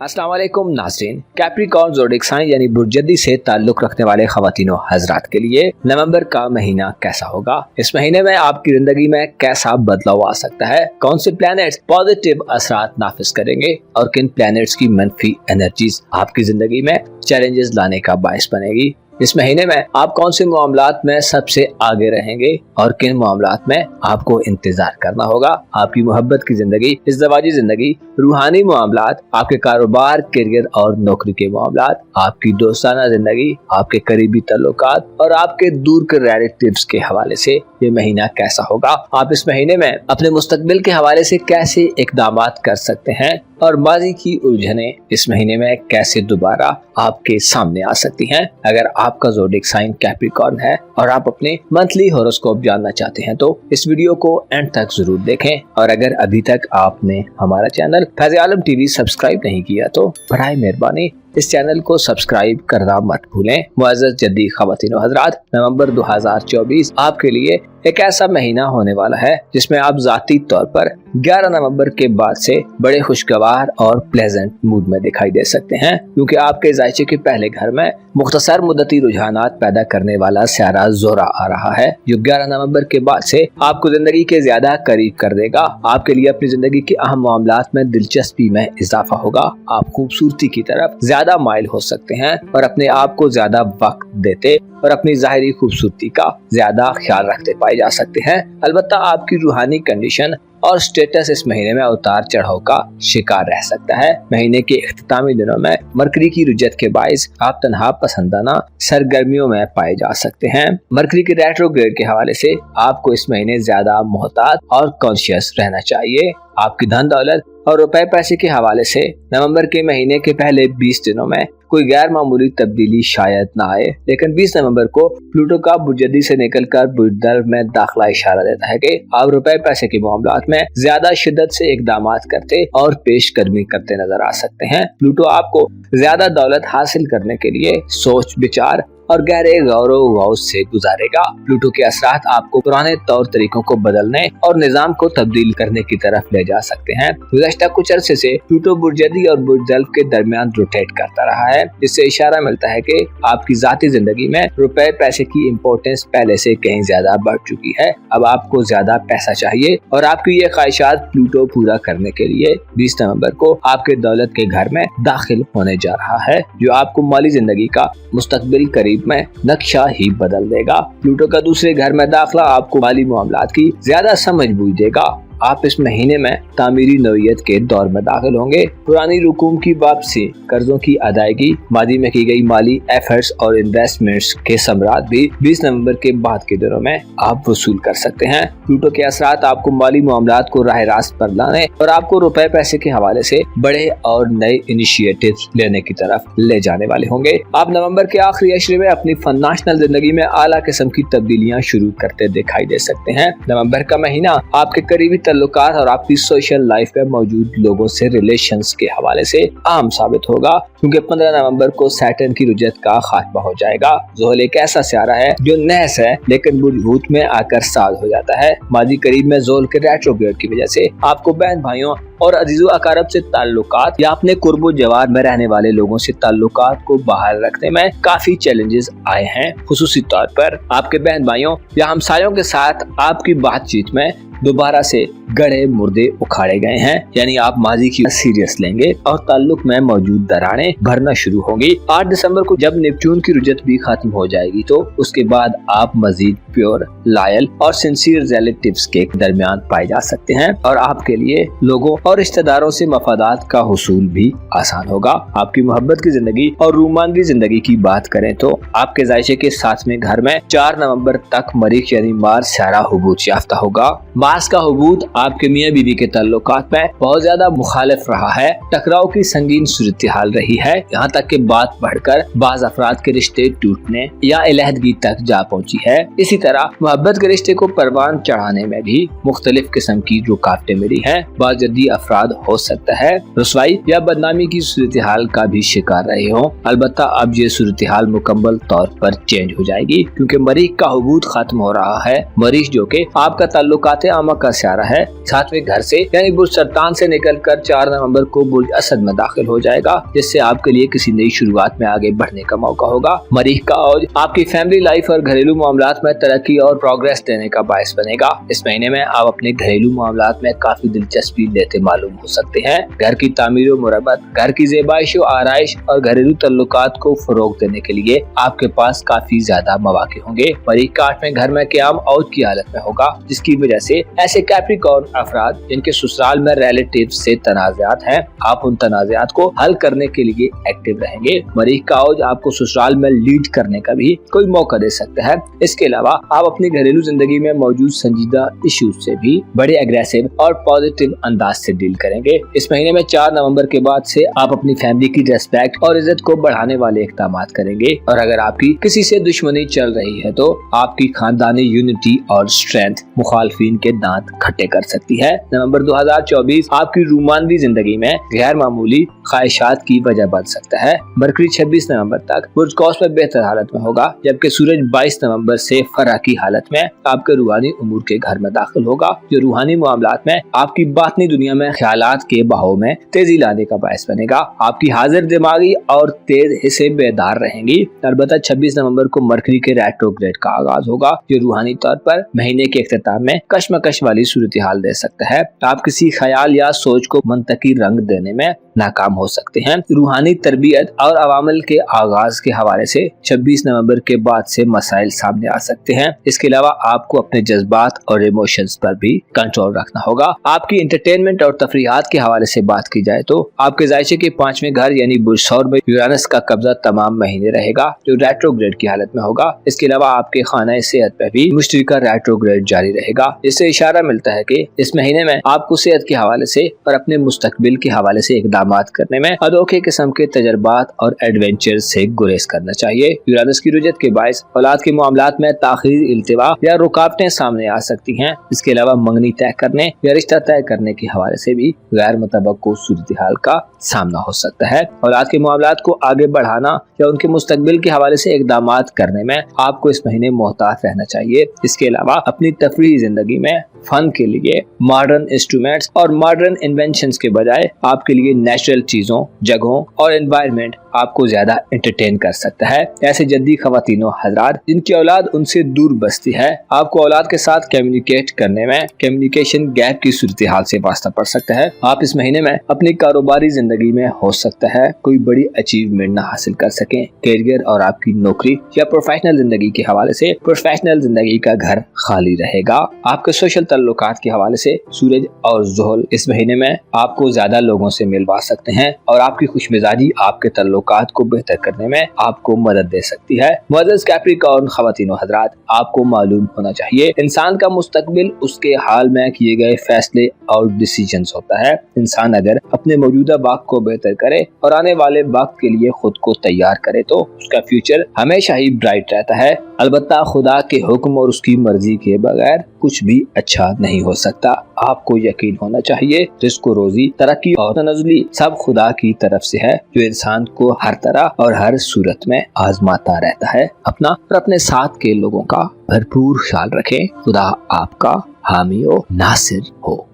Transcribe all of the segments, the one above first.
अस्सलाम वालेकुम नाज़रीन। कैप्रिकॉर्न ज़ोडिएक साइन यानी बुर्जदी से ताल्लुक़ रखने वाले ख़वातीनो हज़रात के लिए नवंबर का महीना कैसा होगा। इस महीने में आपकी ज़िंदगी में कैसा बदलाव आ सकता है, कौन से प्लैनेट्स पॉजिटिव असरात नाफिज करेंगे और किन प्लैनेट्स की मनफी एनर्जीज आपकी ज़िंदगी में चैलेंजेस लाने का बायस बनेगी। इस महीने में आप कौन से मामलात में सबसे आगे रहेंगे और किन मामलात में आपको इंतजार करना होगा। आपकी मोहब्बत की जिंदगी, इज़्दवाजी जिंदगी, रूहानी मामलात, आपके कारोबार, करियर और नौकरी के मामलात, आपकी दोस्ताना जिंदगी, आपके करीबी ताल्लुकात और आपके दूर के रिलेटिव्स के हवाले से ये महीना कैसा होगा। आप इस महीने में अपने मुस्तकबिल के हवाले से कैसे इक़दामात कर सकते हैं और माजी की उलझनें इस महीने में कैसे दोबारा आपके सामने आ सकती हैं। अगर आपका ज़ोडिएक साइन कैप्रिकॉर्न है और आप अपने मंथली हॉरोस्कोप जानना चाहते हैं तो इस वीडियो को एंड तक जरूर देखें। और अगर अभी तक आपने हमारा चैनल फैज़ आलम टीवी सब्सक्राइब नहीं किया तो बराए मेहरबानी इस चैनल को सब्सक्राइब करना मत भूलें। मुअज़्ज़ज़ जद्दी ख़वातीनो हज़रात, नवंबर 2024 आपके लिए एक ऐसा महीना होने वाला है जिसमें आप ज़ाती तौर पर 11 नवंबर के बाद से बड़े खुशगवार और प्लेजेंट मूड में दिखाई दे सकते हैं, क्योंकि आपके जायचे के पहले घर में मुख्तसर मुद्दती रुझानात पैदा करने वाला सियारा ज़ोरा आ रहा है, जो 11 नवंबर के बाद से आपको जिंदगी के ज्यादा करीब कर देगा। आपके लिए अपनी जिंदगी के अहम मामलात में दिलचस्पी में इजाफा होगा। आप खूबसूरती की तरफ ज्यादा माइल हो सकते हैं और अपने आप को ज्यादा वक्त देते और अपनी ज़ाहिरी खूबसूरती का ज्यादा ख्याल रखते पाए जा सकते हैं। अलबत्ता आपकी रूहानी कंडीशन और स्टेटस इस महीने में उतार चढ़ाव का शिकार रह सकता है। महीने के इख्तितामी दिनों में मरकरी की रुजत के बाइस आप तन्हा पसंदाना सरगर्मियों में पाए जा सकते हैं। मरकरी के रेट्रोग्रेड के हवाले से आपको इस महीने ज्यादा मोहतात और कॉन्शियस रहना चाहिए। आपकी धन दौलत और रुपए पैसे के हवाले से नवंबर के महीने के पहले 20 दिनों में कोई गैर मामूली तब्दीली शायद ना आए, लेकिन 20 नवंबर को प्लूटो का बुर्जदी से निकलकर बुर्जदल में दाखिला इशारा देता है कि आप रुपए पैसे के मामलात में ज्यादा शिद्दत से इक़दामात करते और पेशकदमी करते नजर आ सकते हैं। प्लूटो आपको ज्यादा दौलत हासिल करने के लिए सोच विचार और गहरे गौरव गौस से गुजारेगा। प्लूटो के असरात आपको पुराने तौर तरीकों को बदलने और निजाम को तब्दील करने की तरफ ले जा सकते हैं। गुज़श्ता कुछ अरसे से प्लूटो बुर्जदी और बुर्जदल के दरमियान रोटेट करता रहा है, जिससे इशारा मिलता है कि आपकी जाती जिंदगी में रुपए पैसे की इम्पोर्टेंस पहले से कहीं ज्यादा बढ़ चुकी है। अब आपको ज्यादा पैसा चाहिए और आपकी ये ख्वाहिशात प्लूटो पूरा करने के लिए 20 नवंबर को आपके दौलत के घर में दाखिल होने जा रहा है, जो आपको माली जिंदगी का मुस्तकबिल करीब में नक्शा ही बदल देगा। प्लूटो का दूसरे घर में दाखिला आपको माली मामलात की ज्यादा समझ बूझ देगा। आप इस महीने में तामीरी नौयत के दौर में दाखिल होंगे। पुरानी रकूम की वापसी, कर्जों की अदायगी, मादी में की गई माली एफर्ट्स और इन्वेस्टमेंट्स के समरात भी 20 नवंबर के बाद के दिनों में आप वसूल कर सकते हैं। प्लूटो के असरात आपको माली मामलात को राह रास्त पर लाने और आपको रुपए पैसे के हवाले से बड़े और नए इनिशिएटिव्स लेने की तरफ ले जाने वाले होंगे। आप नवंबर के आखिरी अशरे में अपनी फनाशनल जिंदगी में आला किस्म की तब्दीलियां शुरू करते दिखाई दे सकते हैं। नवंबर का महीना आपके करीबी ताल्लुकात और आपकी सोशल लाइफ में मौजूद लोगों से रिलेशंस के हवाले से अहम साबित होगा, क्योंकि 15 नवंबर को सैटर्न की रुजत का खात्मा हो जाएगा। ज़ोहल एक ऐसा सियारा है जो नहस है लेकिन बुझबूत में आकर साज हो जाता है। मादी करीब में ज़ोहल के रेट्रोग्रेड की वजह से आपको बहन भाइयों और अजीजो अकारब से ताल्लुकात या अपने कुर्बो जवार में रहने वाले लोगों से ताल्लुकात को बहाल रखने में काफी चैलेंजेस आए हैं। खुसूसी तौर पर आपके बहन भाइयों या हमसायों के साथ आपकी बातचीत में दोबारा से गड़े मुर्दे उखाड़े गए हैं, यानी आप माजी की सीरियस लेंगे और ताल्लुक में मौजूद दरारें भरना शुरू होंगी। 8 दिसंबर को जब नेपच्यून की रुजत भी खत्म हो जाएगी तो उसके बाद आप मजीद प्योर, लॉयल और सिंसियर रिलेटिव्स के दरमियान पाए जा सकते हैं और आपके लिए लोगों और रिश्तेदारों से मफादात का हुसूल भी आसान होगा। आपकी मोहब्बत की जिंदगी और रूमानवी जिंदगी की बात करें तो आपके जायचे के 7वें घर में 4 नवंबर तक मरीख यानी मार्स सियारा हुबूत याफ्ता होगा। मार्स का हुबूत आपके मियां बीवी के ताल्लुकात में बहुत ज्यादा मुखालिफ रहा है। टकराव की संगीन सूरत हाल रही है, यहाँ तक कि बात बढ़कर बाज अफराद के रिश्ते टूटने या अलहदगी तक जा पहुँची है। इसी तरह मोहब्बत के रिश्ते को परवान चढ़ाने में भी मुख्तलिफ किस्म की रुकावटें मिली हैं। बाज़ जद्दी अफराद हो सकता है रुसवाई या बदनामी की सूरत-ए-हाल का भी शिकार रहे हों। अलबत्ता अब ये सूरत-ए-हाल मुकम्मल तौर पर चेंज हो जाएगी क्योंकि मरीख का हुबूत खत्म हो रहा है। मरीख जो कि आपका ताल्लुकात आमा का सियारा है, 7वें घर से यानी बुर्ज सरतान से निकलकर 4 नवंबर को बुर्ज असद में दाखिल हो जाएगा, जिससे आपके लिए किसी नई शुरुआत में आगे बढ़ने का मौका होगा। मरीख का औज आपकी फैमिली लाइफ और घरेलू मामलात में तरक्की और प्रोग्रेस देने का बायस बनेगा। इस महीने में आप अपने घरेलू मामलात में काफी दिलचस्पी लेते मालूम हो सकते हैं। घर की तामीर और मुरम्मत, घर की ज़ेबाइश और आराइश और घरेलू तल्लुकात को फरोग देने के लिए आपके पास काफी ज्यादा मौके होंगे। मरीख का 8वें घर में क़याम औज की हालत में होगा, जिसकी वजह से ऐसे कैप्रिकॉर्न अफराद जिनके ससुराल में रिलेटिव से तनाज़ात हैं, आप उन तनाज़ात को हल करने के लिए एक्टिव रहेंगे। मरीख का औज आपको ससुराल में लीड करने का भी कोई मौका दे सकता है। इसके अलावा आप अपनी घरेलू जिंदगी में मौजूद संजीदा इश्यूज से भी बड़े एग्रेसिव और पॉजिटिव अंदाज से डील करेंगे। इस महीने में 4 नवंबर के बाद से आप अपनी फैमिली की रेस्पेक्ट और इज्जत को बढ़ाने वाले इक़दाम करेंगे और अगर आपकी किसी से दुश्मनी चल रही है तो आपकी खानदानी यूनिटी और स्ट्रेंथ मुखालफिन के दांत खट्टे कर सकती है। नवंबर 2024 आपकी रोमानवी जिंदगी में गैर मामूली ख्वाहिशात की वजह बन सकता है। मरकरी 26 नवंबर तक बुर्ज कौस में बेहतर हालत में होगा, जबकि सूरज 22 नवंबर से फरा की हालत में आपके रूहानी उमूर के घर में दाखिल होगा, जो रूहानी मामलात में आपकी बातनी दुनिया में ख्यालात के बहाव में तेजी लाने का बायस बनेगा। आपकी हाजिर दिमागी और तेज हिस्से बेदार रहेंगी। अलबत्ता 26 नवंबर को मरकरी के रेट्रोग्रेड का आगाज होगा, जो रूहानी तौर पर महीने के इख्तिताम में कशमकश वाली सूरत-ए-हाल दे सकता है। आप किसी ख्याल या सोच को मंतकी रंग देने में नाकाम हो सकते हैं। रूहानी तरबियत और अवामल के आगाज के हवाले से 26 नवंबर के बाद से मसाइल सामने आ सकते हैं। इसके अलावा आपको अपने जज्बात और इमोशंस पर भी कंट्रोल रखना होगा। आपकी एंटरटेनमेंट और तफरीहात के हवाले से बात की जाए तो आपके जायचे के 5वें घर यानी बुर्ज सौर में यूरानस का कब्जा तमाम महीने रहेगा, जो रेट्रोग्रेड की हालत में होगा। इसके अलावा आपके खाना सेहत पर भी मुश्तरका रेट्रोग्रेड जारी रहेगा। इससे इशारा मिलता है कि इस महीने में आपको सेहत के हवाले से और अपने मुस्तकबिल के हवाले से इकदाम करने में अनोखे किस्म के तजर्बात और एडवेंचर से गुरेज करना चाहिए। यूरानस की रुजत के बायस औलाद के मामलात में ताखीर, इल्तिवा या रुकावटें सामने आ सकती हैं। इसके अलावा मंगनी तय करने या रिश्ता तय करने के हवाले से भी गैर मुतवक्को सूरत-ए-हाल का सामना हो सकता है। औलाद के मामलात को आगे बढ़ाना या उनके मुस्तकबिल के हवाले से इकदाम करने में आपको इस महीने मोहतात रहना चाहिए। इसके अलावा अपनी तफरीही जिंदगी में फन के लिए मॉडर्न इंस्ट्रूमेंट्स और मॉडर्न इन्वेंशंस के बजाय आपके लिए नेचुरल चीजों, जगहों और एनवायरनमेंट आपको ज्यादा एंटरटेन कर सकता है। ऐसे जद्दी खवातीनो हजरात जिनकी औलाद उनसे दूर बसती है, आपको औलाद के साथ कम्युनिकेट करने में कम्युनिकेशन गैप की सूरत-ए-हाल से वास्ता पड़ सकता है। आप इस महीने में अपनी कारोबारी जिंदगी में हो सकता है कोई बड़ी अचीवमेंट ना हासिल कर सकें। कैरियर और आपकी नौकरी या प्रोफेशनल जिंदगी के हवाले से प्रोफेशनल जिंदगी का घर खाली रहेगा। आपके सोशल ताल्लुकात के हवाले से सूरज और ज़ोहल इस महीने में आपको ज्यादा लोगों से मिलवा सकते हैं और आपकी खुशमिजाजी आपके ताल्लुकात को बेहतर करने में आपको मदद दे सकती है। मुअज़्ज़ज़ कैप्रिकॉर्न ख़वातीनो हज़रात, आपको मालूम होना चाहिए इंसान का मुस्तकबिल उसके हाल में किए गए फैसले और डिसीजंस होता है। इंसान अगर अपने मौजूदा वक्त को बेहतर करे और आने वाले वक्त के लिए खुद को तैयार करे तो उसका फ्यूचर हमेशा ही ब्राइट रहता है। अलबत्ता खुदा के हुक्म और उसकी मर्जी के बगैर कुछ भी अच्छा नहीं हो सकता। आपको यकीन होना चाहिए रिज़्क़, रोजी, तरक्की और तनज़्ज़ुली सब खुदा की तरफ से है, जो इंसान को हर तरह और हर सूरत में आजमाता रहता है। अपना और अपने साथ के लोगों का भरपूर ख्याल रखें। खुदा आपका हामी और नासिर हो।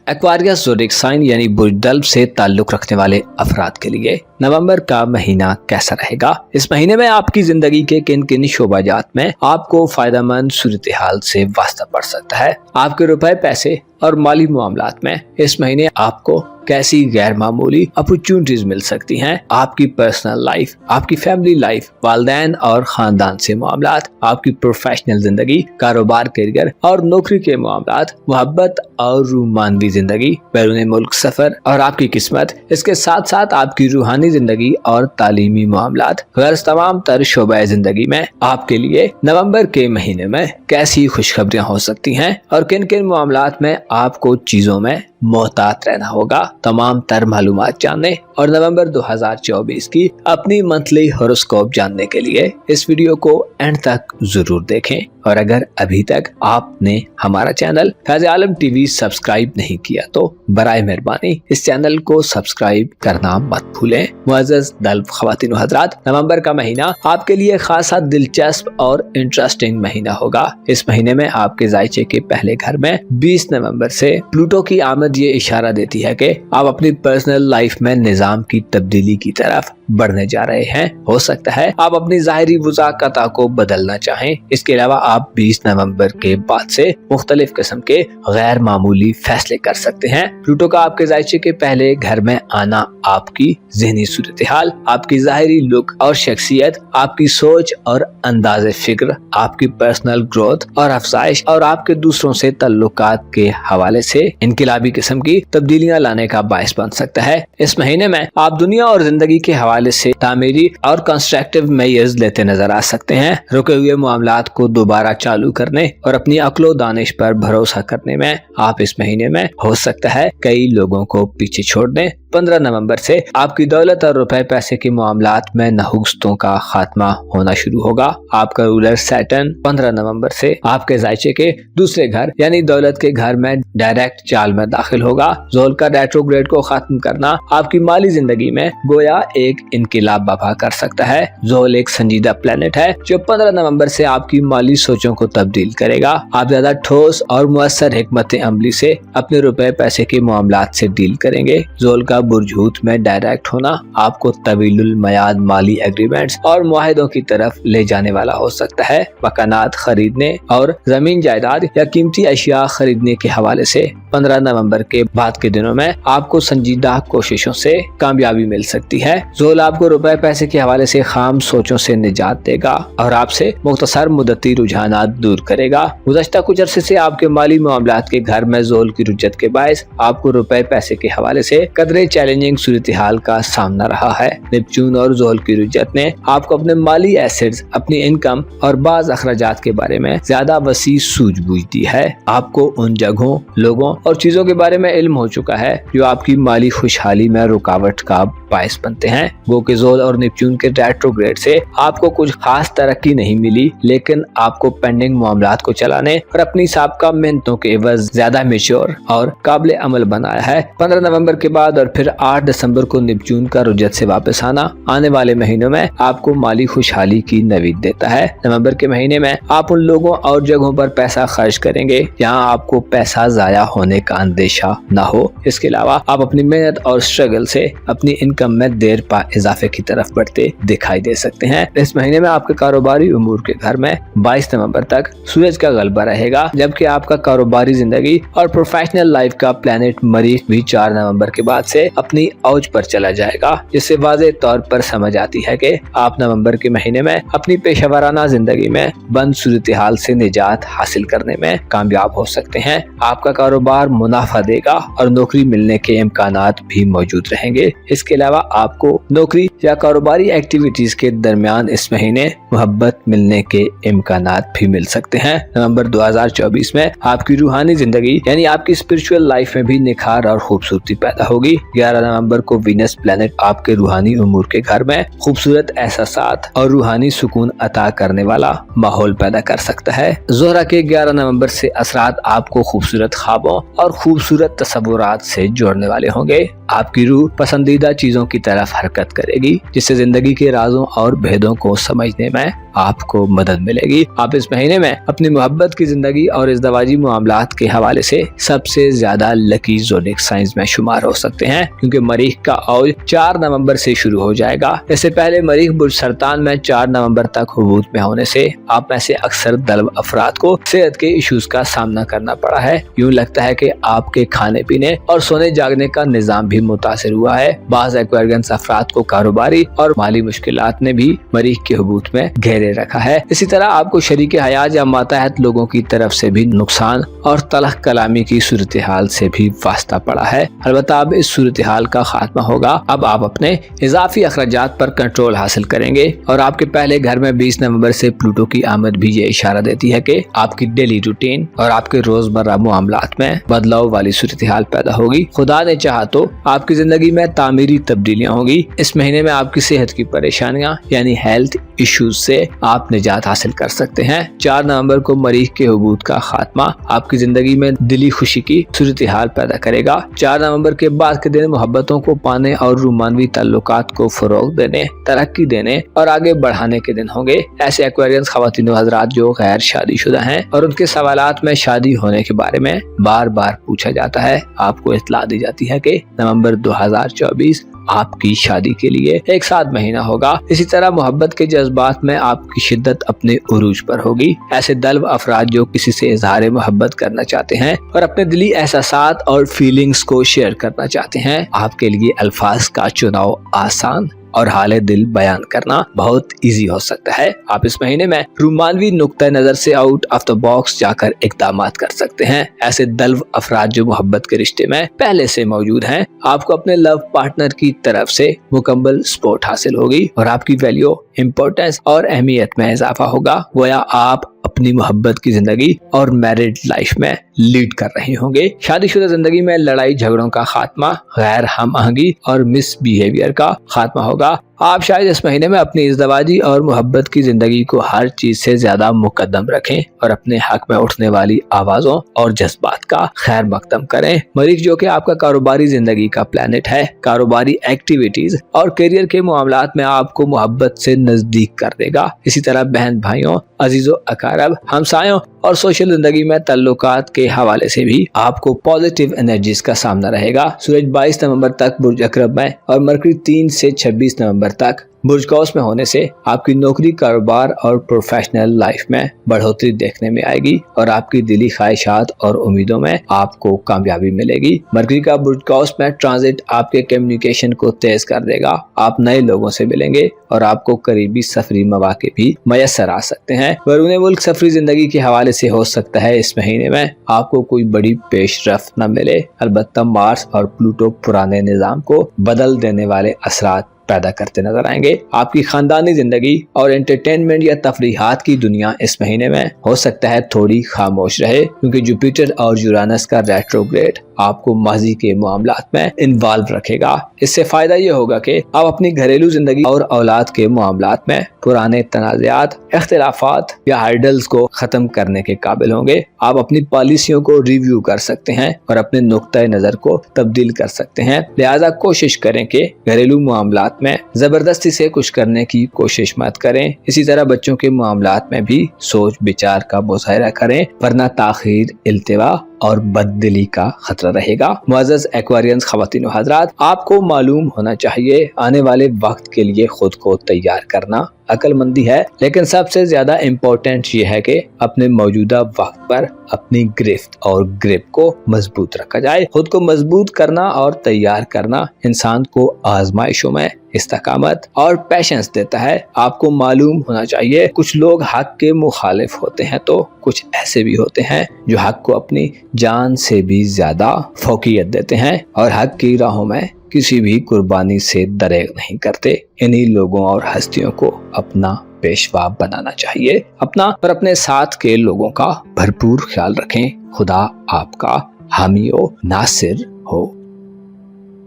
एक्वारियस ज़ोडिएक साइन यानी बुर्ज दल्ब से ताल्लुक रखने वाले अफराद के लिए नवंबर का महीना कैसा रहेगा? इस महीने में आपकी जिंदगी के किन किन शोबाजात में आपको फायदेमंद सूरत-ए-हाल से वास्ता पड़ सकता है? आपके रुपए, पैसे और माली मामलात में इस महीने आपको कैसी गैर मामूली अपॉर्चुनिटीज मिल सकती हैं? आपकी पर्सनल लाइफ, आपकी फैमिली लाइफ, वालिदैन और खानदान से मामलात, आपकी प्रोफेशनल जिंदगी, कारोबार, करियर और नौकरी के मामलात, मोहब्बत और रोमानवी जिंदगी, बैरून मुल्क सफर और आपकी किस्मत, इसके साथ साथ आपकी रूहानी जिंदगी और तालीमी मामलात, गर्ज तमाम तर शोबे जिंदगी में आपके लिए नवंबर के महीने में कैसी खुशखबरियां हो सकती हैं और किन किन मामलात में आपको चीजों में मोहतात रहना होगा। तमाम तर मालूमात जानने और नवंबर 2024 की अपनी मंथली हॉरोस्कोप जानने के लिए इस वीडियो को एंड तक जरूर देखें। और अगर अभी तक आपने हमारा चैनल फैज़ आलम टीवी सब्सक्राइब नहीं किया तो बराए मेहरबानी इस चैनल को सब्सक्राइब करना मत भूलें। मुअज़्ज़ज़ दल्ब ख़वातीन व हज़रात, नवंबर का महीना आपके लिए खासा दिलचस्प और इंटरेस्टिंग महीना होगा। इस महीने में आपके जायचे के पहले घर में 20 नवंबर से प्लूटो की आमद ये इशारा देती है कि आप अपनी पर्सनल लाइफ में निजाम की तब्दीली की तरफ बढ़ने जा रहे हैं। हो सकता है आप अपनी ज़ाहिरी वज़ाक़त को बदलना चाहें। इसके अलावा आप 20 नवंबर के बाद से मुख्तलिफ किस्म के गैर मामूली फैसले कर सकते हैं। प्लूटो का आपके जायचे के पहले घर में आना आपकी ज़हनी सूरत हाल, आपकी ज़ाहिरी लुक और शख्सियत, आपकी सोच और अंदाज़े फिक्र, आपकी पर्सनल ग्रोथ और अफजाइश और आपके दूसरों से तल्लुकात के हवाले से इनकलाबी किस्म की तब्दीलियां लाने का बायस बन सकता है। इस महीने में आप दुनिया और जिंदगी के हवाले से तामीरी और कंस्ट्रक्टिव मेजर्स लेते नजर आ सकते हैं। रुके हुए मामलात को दोबारा चालू करने और अपनी अक्लो दानिश पर भरोसा करने में आप इस महीने में हो सकता है कई लोगों को पीछे छोड़ दें। 15 नवंबर से आपकी दौलत और रुपए पैसे के मामलात में नहुस्तों का खात्मा होना शुरू होगा। आपका रूलर सैटर्न 15 नवंबर से आपके जायचे के दूसरे घर यानी दौलत के घर में डायरेक्ट चाल में दाखिल होगा। ज़ोल का रेट्रोग्रेड को खत्म करना आपकी माली जिंदगी में गोया एक इनकलाब बर्पा कर सकता है। ज़ोल एक संजीदा प्लेनेट है जो 15 नवंबर से आपकी माली सोचों को तब्दील करेगा। आप ज्यादा ठोस और मुअस्सर हिकमत अमली से अपने रुपए पैसे के मामलात से डील करेंगे। ज़ोल का बुरजूत में डायरेक्ट होना आपको तवीलुल मयाद माली एग्रीमेंट्स और मुआहिदों की तरफ ले जाने वाला हो सकता है। मकानात खरीदने और जमीन जायदाद या कीमती अशिया खरीदने के हवाले से 15 नवंबर के बाद के दिनों में आपको संजीदा कोशिशों से कामयाबी मिल सकती है। ज़ोल आपको रुपए पैसे के हवाले से खाम सोचों से निजात देगा और आपसे मुख्तसर मुद्दती रुझानात दूर करेगा। गुज़श्ता कुछ अरसे से आपके माली मामलात के घर में ज़ोल की रुज्जत के बायस आपको रुपए पैसे के हवाले से कदरे चैलेंजिंग सूरत हाल का सामना रहा है। नेपच्यून और ज़ोल की रुज्जत ने आपको अपने माली एसेट्स, अपनी इनकम और बाज़ अखराजात के बारे में ज्यादा वसी सूझबूझ दी है। आपको उन जगहों, लोगों और चीजों के बारे में इल्म हो चुका है जो आपकी माली खुशहाली में रुकावट का बायस बनते हैं। वो के ज़ोल और नेपच्यून के रेट्रोग्रेड से आपको कुछ खास तरक्की नहीं मिली, लेकिन आपको पेंडिंग मामलात को चलाने और अपनी साबका मेहनतों के एवज ज्यादा मेच्योर और काबिल अमल बनाया है। 15 नवंबर के बाद और फिर 8 दिसंबर को नेपच्यून का रुज्जत से वापस आना आने वाले महीनों में आपको माली खुशहाली की नवीद देता है। नवंबर के महीने में आप उन लोगों और जगहों पर पैसा खर्च करेंगे जहां आपको पैसा जाया होने का अंदेशा न हो। इसके अलावा आप अपनी मेहनत और स्ट्रगल से अपनी इनकम में देर पा इजाफे की तरफ बढ़ते दिखाई दे सकते हैं। इस महीने में आपके कारोबारी उमूर के घर में 22 नवंबर तक सूरज का गलबा रहेगा, जबकि आपका कारोबारी जिंदगी और प्रोफेशनल लाइफ का प्लेनेट मरीख भी 4 नवंबर के बाद से अपनी औज पर चला जाएगा, जिससे वाज़े तौर पर समझ आती है कि आप नवंबर के महीने में अपनी पेशेवराना जिंदगी में बंद सूरत हाल से निजात हासिल करने में कामयाब हो सकते हैं। आपका कारोबार मुनाफा देगा और नौकरी मिलने के इम्कानात भी मौजूद रहेंगे। इसके अलावा आपको नौकरी या कारोबारी एक्टिविटीज के दरमियान इस महीने मोहब्बत मिलने के इम्कानात भी मिल सकते हैं। नवंबर 2024 में आपकी रूहानी जिंदगी यानी आपकी स्पिरिचुअल लाइफ में भी निखार और खूबसूरती पैदा होगी। 11 नवंबर को वीनस प्लेनेट आपके रूहानी उमूर के घर में खूबसूरत एहसासात और रूहानी सुकून अता करने वाला माहौल पैदा कर सकता है। ज़ोहरा के 11 नवंबर से असरात आपको खूबसूरत ख्वाबों और खूबसूरत तस्वुरात से जोड़ने वाले होंगे। आपकी रूह पसंदीदा चीजों की तरफ हरकत करेगी, जिससे जिंदगी के राजों और भेदों को समझने में आपको मदद मिलेगी। आप इस महीने में अपनी मोहब्बत की जिंदगी और इज़्दवाजी मामलात के हवाले से सबसे ज्यादा लकी ज़ोडिक साइंस में शुमार हो सकते हैं, क्योंकि मरीख का औज 4 नवंबर से शुरू हो जाएगा। इससे पहले मरीख बुर्ज सरतान में 4 नवंबर तक हुबूत में होने से आप में से अक्सर दल्ब अफराद को सेहत के इश्यूज का सामना करना पड़ा है। यूँ लगता है कि आपके खाने पीने और सोने जागने का निजाम भी मुतासिर हुआ है। बाज़ एक्वेरियंस अफराद को आपको कारोबारी और माली मुश्किलात ने भी मरीख के हुबूत में घेरे रखा है। इसी तरह आपको शरीक हयात या मातहत लोगों की तरफ से भी नुकसान और तलख कलामी की सूरत हाल से भी वास्ता पड़ा है। अलबत्ता अब इस सूरत हाल का खात्मा होगा। अब आप अपने इजाफी अखराजात पर कंट्रोल हासिल करेंगे और आपके पहले घर में 20 नवंबर से प्लूटो की आमद भी ये इशारा देती है कि आपकी डेली रूटीन और आपके रोजमर्रा मामलात में बदलाव वाली सूरत हाल पैदा होगी। खुदा ने चाहा तो आपकी जिंदगी में तामीरी तब्दीलियां होगी। इस महीने में आपकी सेहत की परेशानियां यानी हेल्थ इश्यूज से आप निजात हासिल कर सकते हैं। 4 नवंबर को मरीख के हुबूत का खात्मा आपकी जिंदगी में दिली खुशी की सूरत हाल पैदा करेगा। 4 नवंबर के बाद के दिन मोहब्बतों को पाने और रूमानवी ताल्लुकात को फरोग देने, तरक्की देने और आगे बढ़ाने के दिन होंगे। ऐसे एक्वेरियंस ख़वातीन व हज़रात जो गैर शादीशुदा हैं और उनके सवालात में शादी होने के बारे में बार बार पूछा जाता है, आपको इत्तला दी जाती है कि नवंबर 2024 आपकी शादी के लिए एक साथ महीना होगा। इसी तरह मोहब्बत के जज्बात में आपकी शिद्दत अपने उरूज पर होगी। ऐसे दल्व अफराद जो किसी से इजहार मोहब्बत करना चाहते हैं और अपने दिली एहसासात और फीलिंग्स को शेयर करना चाहते हैं, आपके लिए अल्फाज का चुनाव आसान और हाले दिल बयान करना बहुत इजी हो सकता है। आप इस महीने में रोमानवी नुक्ता नजर से आउट ऑफ द बॉक्स जाकर इक़दामात कर सकते हैं। ऐसे दल्व अफराद जो मोहब्बत के रिश्ते में पहले से मौजूद हैं, आपको अपने लव पार्टनर की तरफ से मुकम्मल सपोर्ट हासिल होगी और आपकी वैल्यू, इम्पोर्टेंस और अहमियत में इजाफा होगा। गोया आप अपनी मोहब्बत की जिंदगी और मैरिड लाइफ में लीड कर रहे होंगे। शादीशुदा जिंदगी में लड़ाई झगड़ों का खात्मा, गैर हम आहंगी और मिसबिहेवियर का खात्मा होगा। आप शायद इस महीने में अपनी इज़्दवाजी और मोहब्बत की जिंदगी को हर चीज से ज्यादा मुकद्दम रखें और अपने हक में उठने वाली आवाजों और जज्बात का खैर मकदम करें। मरीख जो कि आपका कारोबारी जिंदगी का प्लैनेट है, कारोबारी एक्टिविटीज और करियर के मामलात में आपको मोहब्बत से नजदीक कर देगा। इसी तरह बहन भाइयों, अजीजों, अकारब, हमसायों और सोशल जिंदगी में ताल्लुकात के हवाले से भी आपको पॉजिटिव एनर्जीज का सामना रहेगा। सूरज 22 नवंबर तक बुर्ज अकरब में और मरकरी 3 से 26 नवंबर तक बुर्ज कौस में होने से आपकी नौकरी, कारोबार और प्रोफेशनल लाइफ में बढ़ोतरी देखने में आएगी और आपकी दिली ख्वाहिशात और उम्मीदों में आपको कामयाबी मिलेगी। मरकरी का बुर्ज कौस में ट्रांजिट आपके कम्युनिकेशन को तेज कर देगा। आप नए लोगों से मिलेंगे और आपको करीबी सफरी मौके भी मयसर आ सकते हैं। बैरून मुल्क सफरी जिंदगी के हवाले से हो सकता है इस महीने में आपको कोई बड़ी पेशरफ्त न मिले। अलबत्ता मार्स और प्लूटो पुराने निजाम को बदल देने वाले असरात पैदा करते नजर आएंगे। आपकी खानदानी जिंदगी और एंटरटेनमेंट या तफरीहात की दुनिया इस महीने में हो सकता है थोड़ी खामोश रहे, क्योंकि जुपिटर और यूरानस का रेट्रोग्रेड आपको माजी के मामलात में इन्वॉल्व रखेगा। इससे फायदा ये होगा कि आप अपनी घरेलू जिंदगी और औलाद के मामलात में पुराने तनाज़ात, इख्तिलाफात या हाइडल्स को खत्म करने के काबिल होंगे। आप अपनी पॉलिसियों को रिव्यू कर सकते हैं और अपने नुक्ता नजर को तब्दील कर सकते हैं। लिहाजा कोशिश करें कि घरेलू मामलात में जबरदस्ती से कुछ करने की कोशिश मत करें। इसी तरह बच्चों के मामलात में भी सोच विचार का मुज़ाहरा करें, वरना ताखीर, इल्तिवा और बददिली का खतरा रहेगा। मुअज़्ज़ज़ एक्वेरियंस ख़वातीन व हज़रात, आपको मालूम होना चाहिए आने वाले वक्त के लिए खुद को तैयार करना अक्लमंदी है, लेकिन सबसे ज्यादा इम्पोर्टेंट ये है कि अपने मौजूदा वक्त पर अपनी गिरफ्त और ग्रिप को मजबूत रखा जाए। खुद को मजबूत करना और तैयार करना इंसान को आजमाइशों में इस्तकामत और पैशंस देता है। आपको मालूम होना चाहिए कुछ लोग हक के मुखालिफ होते हैं तो कुछ ऐसे भी होते हैं जो हक को अपनी जान से भी ज्यादा फौकियत देते हैं और हक की राहों में किसी भी कुर्बानी से दरेग नहीं करते। इन्हीं लोगों और हस्तियों को अपना पेशवा बनाना चाहिए। अपना और अपने साथ के लोगों का भरपूर ख्याल रखें। खुदा आपका हामी व नासिर हो।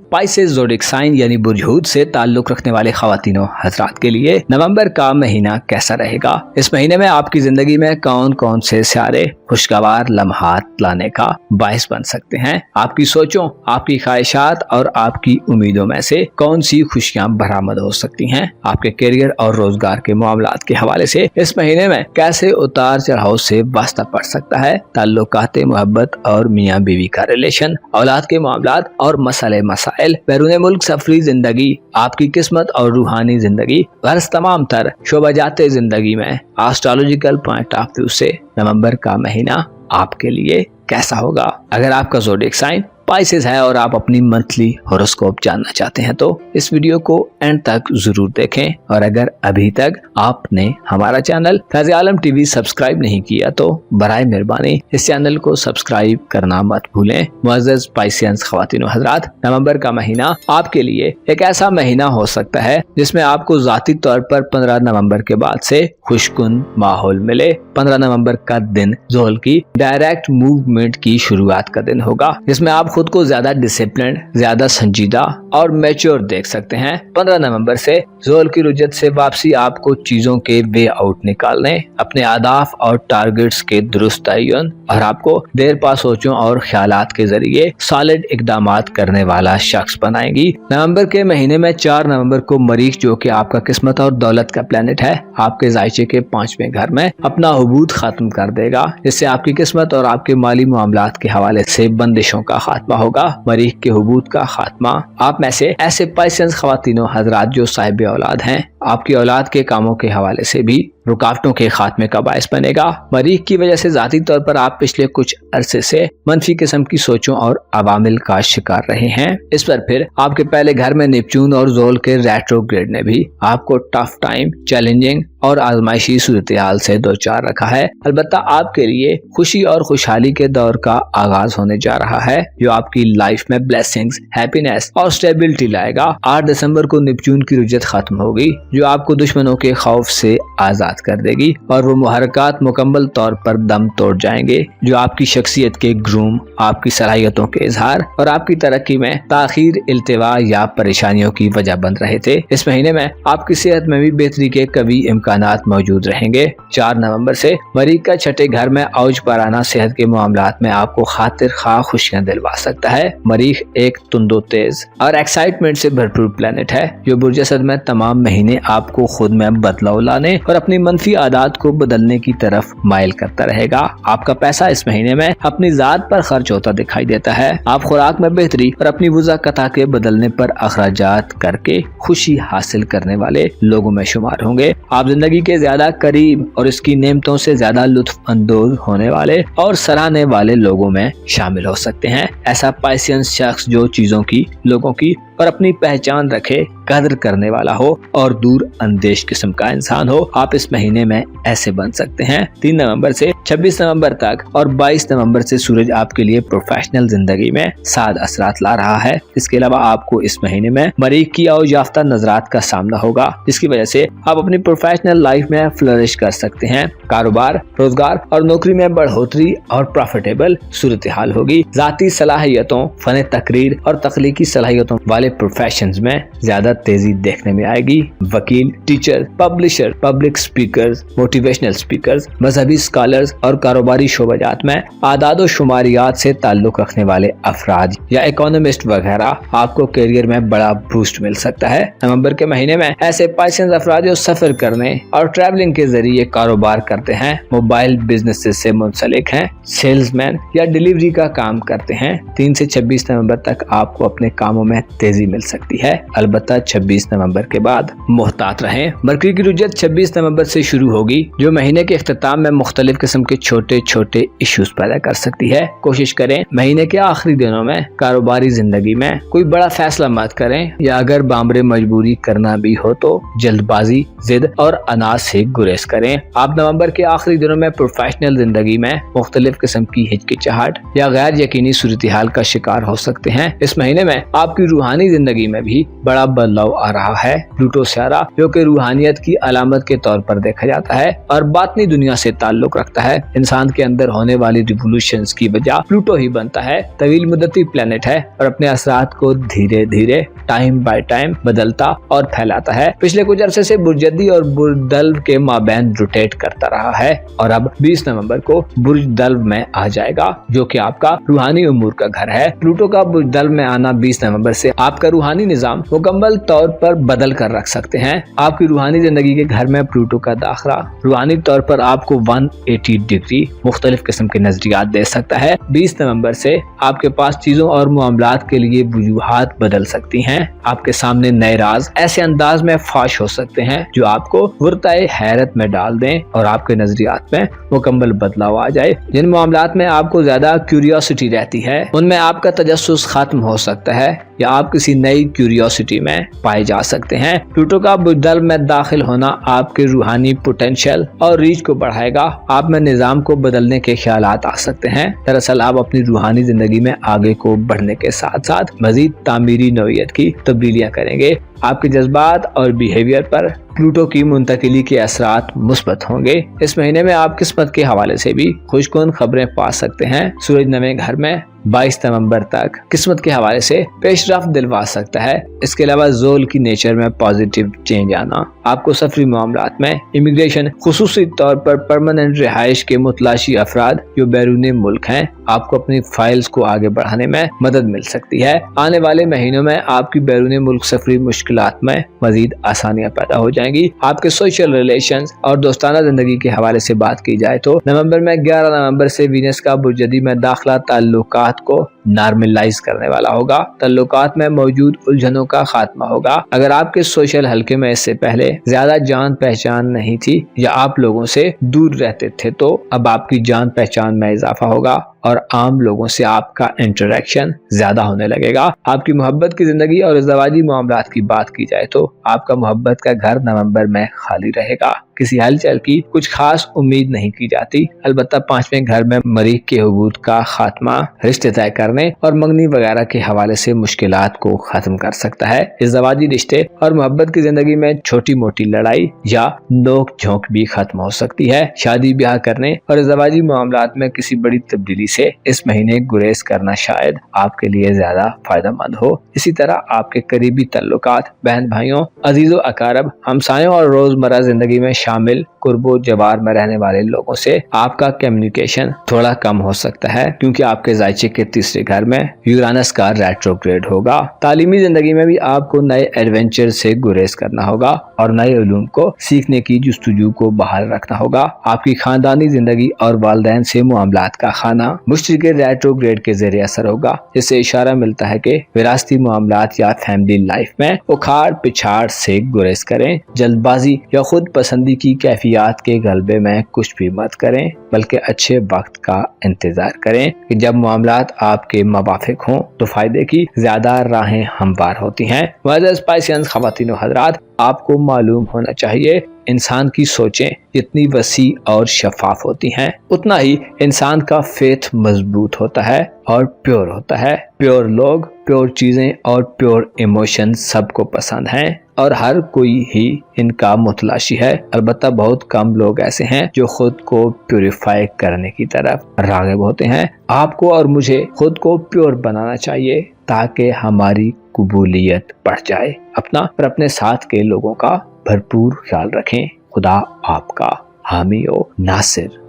स्पाइसेस ज़ोडिक साइन यानी बुर्ज हूद से ताल्लुक रखने वाले ख़वातीनों हज़रात के लिए नवंबर का महीना कैसा रहेगा। इस महीने में आपकी जिंदगी में कौन कौन से सारे खुशगवार लम्हात लाने का बायस बन सकते हैं। आपकी सोचों, आपकी ख्वाहिशात और आपकी उम्मीदों में से कौन सी खुशियां बरामद हो सकती हैं। आपके करियर और रोजगार के मामलात के हवाले से इस महीने में कैसे उतार चढ़ाव से वास्ता पड़ सकता है। ताल्लुकात मोहब्बत और मियाँ बीवी का रिलेशन, औलाद के मामलात और मसले मसाइल, बैरून मुल्क सफरी जिंदगी, आपकी किस्मत और रूहानी जिंदगी, गर्ज तमाम तर शोबाजाते जिंदगी में एस्ट्रोलॉजिकल पॉइंट ऑफ व्यू से नवंबर का महीना आपके लिए कैसा होगा। अगर आपका ज़ोडिक साइन स्पाइसेस है और आप अपनी मंथली हॉरोस्कोप जानना चाहते हैं तो इस वीडियो को एंड तक जरूर देखें। और अगर अभी तक आपने हमारा चैनल फैज़ आलम टीवी सब्सक्राइब नहीं किया तो बराए मेहरबानी इस चैनल को सब्सक्राइब करना मत भूलें। मुअज़्ज़ज़ स्पाइसियंस ख़वातीन व हज़रात, नवंबर का महीना आपके लिए एक ऐसा महीना हो सकता है जिसमें आपको ज़ाती तौर पर 15 नवंबर के बाद से खुशकुन माहौल मिले। 15 नवंबर का दिन ज़ोहल की डायरेक्ट मूवमेंट की शुरुआत का दिन होगा, जिसमें आप खुद को ज्यादा डिसिप्लिन, ज्यादा संजीदा और मैच्योर देख सकते हैं। 15 नवंबर से ज़ोहल की रुजत से वापसी आपको चीजों के वे आउट निकालने, अपने अहदाफ और टारगेट्स के दुरुस्त तयन और आपको देर पा सोचों और ख्यालात के जरिए सॉलिड इकदामात करने वाला शख्स बनाएंगी। नवंबर के महीने में 4 नवंबर को मरीख, जो कि आपका किस्मत और दौलत का प्लेनेट है, आपके जायचे के 5वें घर में अपना हुबूत खत्म कर देगा, जिससे आपकी किस्मत और आपके माली मामलात के हवाले से बंदिशों का खात्मा होगा। मरीख के हुबूत का खात्मा आप में से ऐसे पाइसेंस ख़वातीनों हज़रात जो साहिब औलाद हैं, आपकी औलाद के कामों के हवाले से भी रुकावटों के खात्मे का बायस बनेगा। मरीख की वजह से जाती तौर पर आप पिछले कुछ अरसे से मनफी किस्म की सोचों और अवामिल का शिकार रहे हैं। इस पर फिर आपके पहले घर में नेपच्यून और ज़ोहल के रेट्रोग्रेड ने भी आपको टफ टाइम, चैलेंजिंग और आजमाइशी सूरत-ए-हाल से दो चार रखा है। अलबत्ता आपके लिए खुशी और खुशहाली के दौर का आगाज होने जा रहा है, जो आपकी लाइफ में ब्लेसिंग्स, हैप्पीनेस और स्टेबिलिटी लाएगा। 8 दिसंबर को नेपच्यून की रुजत खत्म होगी, जो आपको दुश्मनों के खौफ से आजाद कर देगी और वो मुहरकात मुकम्मल तौर पर दम तोड़ जाएंगे, जो आपकी शख्सियत के ग्रूम, आपकी सलाहियतों के इजहार और आपकी तरक्की में ताखीर, इल्तिवा या परेशानियों की वजह बन रहे थे। इस महीने में आपकी सेहत में भी बेहतरी के कभी इम्कानात मौजूद रहेंगे। 4 नवंबर से मरीख का 6ठे घर में औज पराना सेहत के मामलात में आपको खातिर खा खुशियां दिलवा सकता है। मरीख एक तुंदो तेज और एक्साइटमेंट से भरपूर प्लेनेट है, जो बुर्ज असद में तमाम महीने आपको खुद में बदलाव लाने और अपनी मनफी आदत को बदलने की तरफ माइल करता रहेगा। आपका पैसा इस महीने में अपनी जात पर खर्च होता दिखाई देता है। आप खुराक में बेहतरी और अपनी वज़ा कता के बदलने पर अखराजात करके खुशी हासिल करने वाले लोगों में शुमार होंगे। आप जिंदगी के ज्यादा करीब और इसकी नेमतों से ज्यादा लुत्फ अंदोज होने वाले और सराहने वाले लोगों में शामिल हो सकते हैं। ऐसा पाइसियंस शख्स जो चीजों की, लोगों की और अपनी पहचान रखे, कदर करने वाला हो और दूर अंदेश किस्म का इंसान हो, आप इस महीने में ऐसे बन सकते हैं। 3 नवंबर से 26 नवंबर तक और 22 नवंबर से सूरज आपके लिए प्रोफेशनल जिंदगी में साद असरात ला रहा है। इसके अलावा आपको इस महीने में मरीख की और याफ्ता नजरात का सामना होगा, जिसकी वजह से आप अपनी प्रोफेशनल लाइफ में फ्लरिश कर सकते हैं। कारोबार, रोजगार और नौकरी में बढ़ोतरी और प्रॉफिटेबल सूरत हाल होगी। जाती सलाहियतों, फन तकरीर और तख्लीकी सलाहियतों वाले प्रोफेशंस में ज्यादा तेजी देखने में आएगी। वकील, teacher, publisher, public speakers, motivational speakers, मजहबी स्कॉलर्स और कारोबारी शोबाजात में आदाद और शुमारियात से ताल्लुक रखने वाले अफराद या इकोनॉमिस्ट वगैरह आपको करियर में बड़ा बूस्ट मिल सकता है। नवंबर के महीने में ऐसे पाइसेंस अफराद जो सफर करने और ट्रैवलिंग के जरिए कारोबार करते हैं, मोबाइल बिजनेस से मुंसलिक हैं, सेल्समैन या डिलीवरी का काम करते हैं, 3 से 26 नवंबर तक आपको अपने कामों में तेजी मिल सकती है। अलबत्ता 26 नवंबर के बाद मोहतात रहें। मरकरी की रुजत 26 नवंबर से शुरू होगी, जो महीने के इख्तिताम में मुख्तलिफ किस्म के छोटे छोटे इश्यूज पैदा कर सकती है। कोशिश करें महीने के आखिरी दिनों में कारोबारी जिंदगी में कोई बड़ा फैसला मत करें, या अगर बामरे मजबूरी करना भी हो तो जल्दबाजी, जिद और अनाज से गुरेज करें। आप नवंबर के आखिरी दिनों में प्रोफेशनल जिंदगी में मुख्तलिफ किस्म की हिचकिचाहट या गैर यकीनी सूरत हाल का शिकार हो सकते हैं। इस महीने में आपकी रूहानी जिंदगी में भी बड़ा बदलाव आ रहा है। प्लूटो सियारा, जो कि रूहानियत की अलामत के तौर पर देखा जाता है और बातनी दुनिया से ताल्लुक रखता है, इंसान के अंदर होने वाली रिवोल्यूशंस की वजह प्लूटो ही बनता है। तवील मुद्दती प्लेनेट है और अपने असरात को धीरे धीरे टाइम बाय टाइम बदलता और फैलाता है। पिछले कुछ अरसे से बुर्जदी और बुर्जदल्व के माबैन रोटेट करता रहा है और अब 20 नवंबर को बुर्जदल्व में आ जाएगा, जो कि आपका रूहानी उमूर का घर है। प्लूटो का बुर्जदल्व में आना 20 नवंबर से आपका रूहानी निजाम मुकम्मल तौर पर बदल कर रख सकते हैं। आपकी रूहानी जिंदगी के घर में प्लूटो का दाखिला रूहानी तौर पर आपको 180 डिग्री मुख्तलिफ किस्म के नजरियात दे सकता है। 20 नवंबर से आपके पास चीजों और मामलात के लिए वजूहात बदल सकती हैं। आपके सामने नए राज ऐसे अंदाज में फाश हो सकते हैं जो आपको गुर्ताए हैरत में डाल दें और आपके नजरियात में मुकम्मल बदलाव आ जाए। जिन मामलात में आपको ज्यादा क्यूरियोसिटी रहती है उनमें आपका तजस्सुस खत्म हो सकता है या आप किसी नई क्यूरियोसिटी में पाए जा सकते हैं। प्लूटो का बुझदल में दाखिल होना आपके रूहानी पोटेंशियल और रीच को बढ़ाएगा। आप में निजाम को बदलने के ख्यालात आ सकते हैं। दरअसल आप अपनी रूहानी जिंदगी में आगे को बढ़ने के साथ साथ मजीद तामीरी नौइयत की तब्दीलियां करेंगे। आपके जज्बात और बिहेवियर पर प्लूटो की मुंतकिली के असरात मुस्बत होंगे। इस महीने में आप किस्मत के हवाले से भी खुशकुन खबरें पा सकते हैं। सूरज नवे घर में 22 नवंबर तक किस्मत के हवाले से पेशरफ्त दिलवा सकता है। इसके अलावा जोल की नेचर में पॉजिटिव चेंज आना आपको सफरी मामलात में इमिग्रेशन, खुसूसी तौर पर परमानेंट रिहाइश के मुतलाशी अफराद जो बैरून मुल्क हैं, आपको अपनी फाइल्स को आगे बढ़ाने में मदद मिल सकती है। आने वाले महीनों में आपकी बैरून मुल्क सफरी मुश्किलात में मजीद आसानियां पैदा हो जाएंगी। आपके सोशल रिलेशंस और दोस्ताना जिंदगी के हवाले से बात की जाए तो नवंबर में 11 नवंबर से वीनस का बुर्जदी में दाखिला ताल्लुकात को नॉर्मलाइज करने वाला होगा। ताल्लुकात में मौजूद उलझनों का खात्मा होगा। अगर आपके सोशल हलके में इससे पहले ज्यादा जान पहचान नहीं थी या आप लोगों से दूर रहते थे तो अब आपकी जान पहचान में इजाफा होगा और आम लोगों से आपका इंटरेक्शन ज्यादा होने लगेगा। आपकी मोहब्बत की जिंदगी और इज़्ज़वाजी मामलात की बात की जाए तो आपका मोहब्बत का घर नवंबर में खाली रहेगा। किसी हलचल की कुछ खास उम्मीद नहीं की जाती। अलबत्ता 5वें घर में मरीख के हुबूत का खात्मा रिश्ते तय करने और मंगनी वगैरह के हवाले से मुश्किलात को खत्म कर सकता है। इज़्ज़वाजी रिश्ते और मोहब्बत की जिंदगी में छोटी मोटी लड़ाई या नोक झोंक भी खत्म हो सकती है। शादी ब्याह करने और इज़्ज़वाजी मामलात में किसी बड़ी तब्दीली से इस महीने गुरेज करना शायद आपके लिए ज्यादा फायदेमंद हो। इसी तरह आपके करीबी तल्लुकात, बहन भाइयों, अजीजों अकारब, हमसायों और रोजमर्रा जिंदगी में शामिल कुर्बो जवार में रहने वाले लोगों से आपका कम्युनिकेशन थोड़ा कम हो सकता है क्योंकि आपके जायचे के तीसरे घर में यूरानस का रेट्रोग्रेड होगा। तालीमी जिंदगी में भी आपको नए एडवेंचर से गुरेज करना होगा और नए उलूम को सीखने की जुस्तजू को बहाल रखना होगा। आपकी खानदानी जिंदगी और वालिदैन से मामलात का खाना मुश्तरक के रेट्रोग्रेड के जरिए असर होगा। इससे इशारा मिलता है कि विरासती मामलात या फैमिली लाइफ में उखाड़ पिछाड़ से गुरेज करें। जल्दबाजी या खुद पसंदी की कैफियत के गलबे में कुछ भी मत करें बल्कि अच्छे वक्त का इंतजार करें कि जब मामलात आपके मुवाफिक हों तो फायदे की ज्यादा राहें हमवार होती हैं। मुअज़्ज़ज़ स्पाइसियंस ख़वातीन व हज़रात, आपको मालूम होना चाहिए इंसान की सोचें जितनी वसी और शफाफ होती हैं उतना ही इंसान का फेथ मजबूत होता है और प्योर होता है। प्योर लोग, प्योर चीजें और प्योर इमोशन सबको पसंद हैं और हर कोई ही इनका मुतलाशी है। अलबत्ता बहुत कम लोग ऐसे हैं जो खुद को प्यूरिफाई करने की तरफ राग़िब होते हैं। आपको और मुझे खुद को प्योर बनाना चाहिए ताकि हमारी कबूलियत बढ़ जाए। अपना और अपने साथ के लोगों का भरपूर ख्याल रखें। खुदा आपका हामी ओ नासिर।